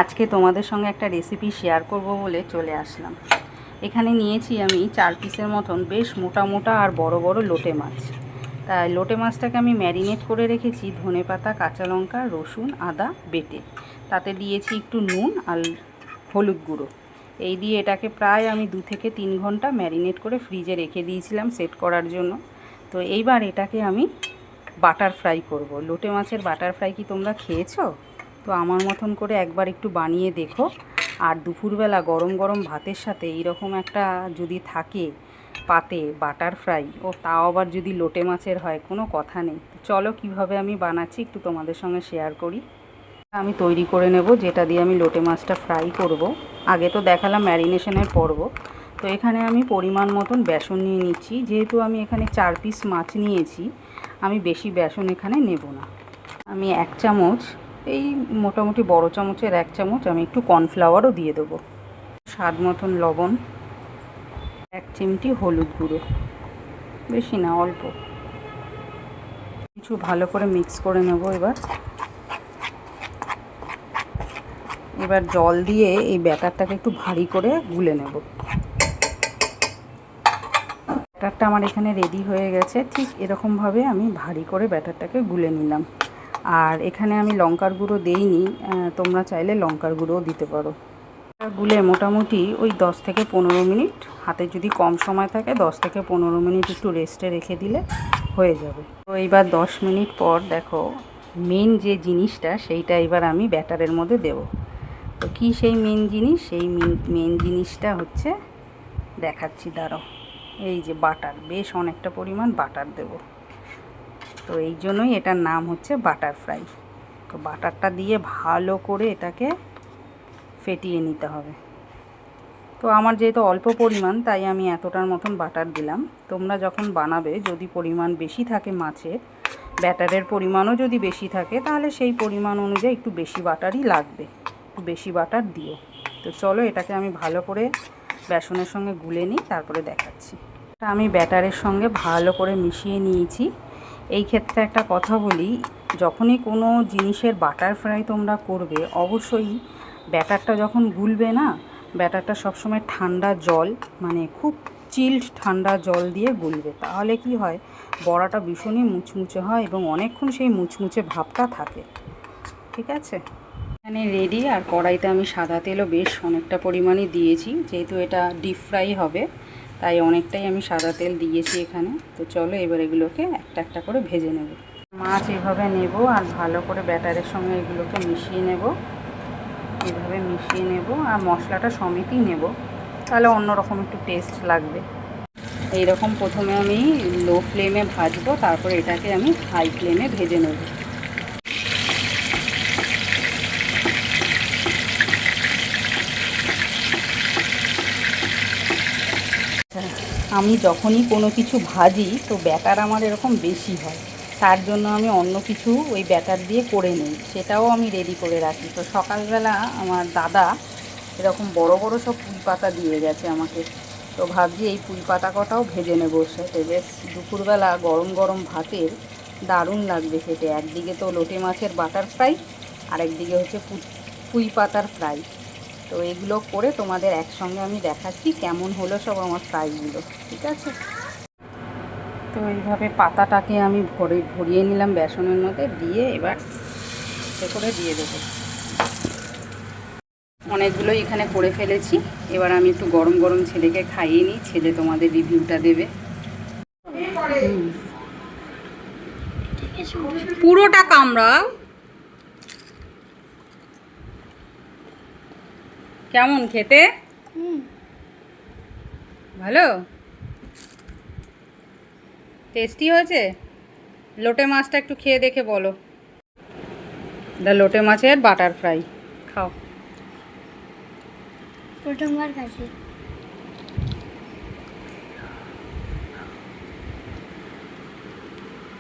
আজকে তোমাদের সঙ্গে একটা রেসিপি শেয়ার করব বলে চলে আসলাম। এখানে নিয়েছি আমি 4 পিসের মতন বেশ মোটা মোটা আর বড় বড় লোটে মাছ। তাই লোটে মাছটাকে আমি ম্যারিনেট করে রেখেছি ধনেপাতা, কাঁচা লঙ্কা, রসুন, আদা বেটে। তাতে দিয়েছি একটু নুন আর হলুদ গুঁড়ো। এই দিয়ে এটাকে প্রায় আমি 2 থেকে 3 ঘন্টা ম্যারিনেট করে ফ্রিজে রেখে দিয়েছিলাম সেট করার জন্য। তো এইবার এটাকে আমি বাটার ফ্রাই করব। লোটে মাছের বাটার ফ্রাই কি তোমরা খেয়েছো? তো আমার মতন করে একবার একটু বানিয়ে দেখো। আর দুপুরবেলা গরম গরম ভাতের সাথে এইরকম একটা যদি থাকে পাতে বাটার ফ্রাই, ও তাও আবার যদি লোটে মাছের হয়, কোনো কথা নেই। চলো কিভাবে আমি বানাচ্ছি একটু তোমাদের সঙ্গে শেয়ার করি। আমি তৈরি করে নেব যেটা দিয়ে আমি লোটে মাছটা ফ্রাই করব। আগে তো দেখালাম ম্যারিনেশনের পর্ব। তো এখানে আমি পরিমাণ মতন বেসন নিয়ে নিচ্ছি। যেহেতু আমি এখানে 4 পিস মাছ নিয়েছি, আমি বেশি বেসন এখানে নেব না। আমি 1 চামচ, এই মোটামুটি বড় চামচের 1 চামচ আমি একটু কর্নফ্লাওয়ারও দিয়ে দেবো। স্বাদ মতন লবণ, 1 চিমটি হলুদ গুঁড়ো, বেশি না অল্প। কিছু ভালো করে মিক্স করে নেব। এবার জল দিয়ে এই ব্যাটারটাকে একটু ভারী করে গুলে নেব। ব্যাটারটা আমার এখানে রেডি হয়ে গেছে। ঠিক এরকমভাবে আমি ভারী করে ব্যাটারটাকে গুলে নিলাম। আর এখানে আমি লঙ্কার গুঁড়ো দেইনি, তোমরা চাইলে লঙ্কার গুঁড়োও দিতে পারো। গুলে মোটামুটি ওই 10 থেকে 15 মিনিট, হাতে যদি কম সময় থাকে 10 থেকে 15 মিনিট একটু রেস্টে রেখে দিলে হয়ে যাবে। তো এইবার 10 মিনিট পর দেখো মেন যে জিনিসটা সেইটা এবার আমি ব্যাটারের মধ্যে দেব। তো কী সেই মেন জিনিস? সেই মেন জিনিসটা হচ্ছে, দেখাচ্ছি দাঁড়াও। এই যে বাটার, বেশ অনেকটা পরিমাণ বাটার দেব। তো এই জন্যই এটার নাম হচ্ছে বাটার ফ্রাই। তো বাটারটা দিয়ে ভালো করে এটাকে ফেটিয়ে নিতে হবে। তো আমার যেহেতু অল্প পরিমাণ, তাই আমি এতটার মতন বাটার দিলাম। তোমরা যখন বানাবে যদি পরিমাণ বেশি থাকে মাছের, ব্যাটারের পরিমাণও যদি বেশি থাকে, তাহলে সেই পরিমাণ অনুযায়ী একটু বেশি বাটারই লাগবে, একটু বেশি বাটার দিও। তো চলো এটাকে আমি ভালো করে বেসনের সঙ্গে গুলে নিই, তারপরে দেখাচ্ছি। এটা আমি ব্যাটারের সঙ্গে ভালো করে মিশিয়ে নিয়েছি। এই ক্ষেত্রে একটা কথা বলি, যখনই কোনো জিনিসের বাটার ফ্রাই তোমরা করবে, অবশ্যই ব্যাটারটা যখন গুলবে না, ব্যাটারটা সবসময় ঠান্ডা জল, মানে খুব চিল্ড ঠান্ডা জল দিয়ে গুলবে। তাহলে কি হয়, বড়াটা ভীষণই মুচমুচে হয় এবং অনেকক্ষণ সেই মুচমুচে ভাবটা থাকে। ঠিক আছে, এখানে রেডি। আর কড়াইতে আমি সাদা তেলও বেশ অনেকটা পরিমাণে দিয়েছি, যেহেতু এটা ডিপ ফ্রাই হবে তাই অনেকটাই আমি সাদা তেল দিয়েছি এখানে। তো চলো এবার এগুলোকে একটা একটা করে ভেজে নেব। মাছ এভাবে নেব আর ভালো করে ব্যাটারের সঙ্গে এগুলোকে মিশিয়ে নেব। এভাবে মিশিয়ে নেব আর মশলাটা সমেতই নেব, তাহলে অন্যরকম একটু টেস্ট লাগবে। এইরকম প্রথমে আমি লো ফ্লেমে ভাজবো, তারপরে এটাকে আমি হাই ফ্লেমে ভেজে নেব। আমি যখনই কোনো কিছু ভাজি তো ব্যাটার আমার এরকম বেশি হয়, তার জন্য আমি অন্য কিছু ওই ব্যাটার দিয়ে করে নিই, সেটাও আমি রেডি করে রাখি। তো সকালবেলা আমার দাদা এরকম বড় বড় সব পুঁই পাতা দিয়ে গেছে আমাকে। তো ভাবছি এই পুঁই পাতা কটাও ভেজে নেবো ওর সাথে, বেশ দুপুরবেলা গরম গরম ভাতের দারুণ লাগবে খেতে। একদিকে তো লোটে মাছের বাটার ফ্রাই, আর একদিকে হচ্ছে পুঁই পাতার ফ্রাই। তো এগুলো করে তোমাদের একসঙ্গে আমি দেখাচ্ছি কেমন হলো সব আমার ফ্রাইগুলো। ঠিক আছে, তো এইভাবে পাতাটাকে আমি ভরিয়ে নিলাম বেসনের মধ্যে, দিয়ে এবার করে দিয়ে দেবো। অনেকগুলোই এখানে করে ফেলেছি। এবার আমি একটু গরম গরম ছেলেকে খাইয়ে নিই, ছেলে তোমাদের রিভিউটা দেবে। পুরোটা কামড়াও। কেমন খেতে? ভালো, টেস্টি হয়েছে। লোটে মাছটা একটু খেয়ে দেখে বলো। এটা লোটে মাছের বাটার ফ্রাই, খাও। প্রথমবার খাচ্ছি।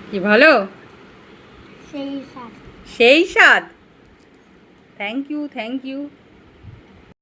কি ভালো? সেই স্বাদ। সেই স্বাদ। Thank you, thank you.